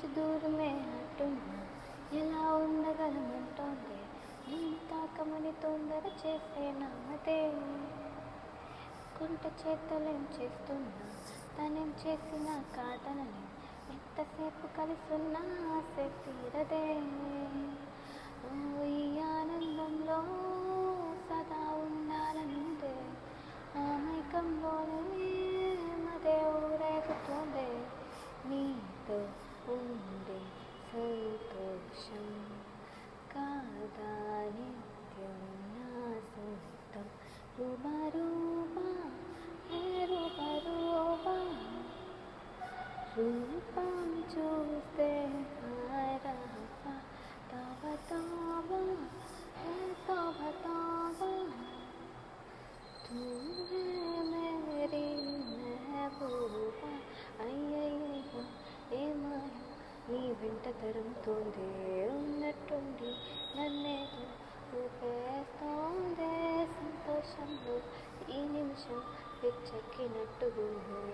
నుంచి దూరమే అంటున్నా, ఎలా ఉండగలమంటోంది నేను తాకమని తొందర చేసే నామదే. కుంట చేతలేం చేస్తున్నా, తనేం చేసినా కాదనని, ఎంతసేపు కలిసున్నా ఆసే తీరదే. ఈ ఆనందంలో సదా ఉండాలనుందే, ఆ మైకంలోనే మదే ఊరేగుతోందే. నీతో ఉండే సంతోషం కాదా నిత్యం నా సొంతం. రూబా హే రూబా, రూపం చూస్తే హారహపా తవ తోబా హే తోబ తోబా. तू है मेरी महबूबा. అయ్యయ్యో ఏమాయ నీ వెంట తరుముతోందే, ఉన్నట్టుండి నన్నేదో ఊపేస్తోందే. సంతోషంలో ఈ నిమిషం పిచ్చెక్కినట్టుగుందే.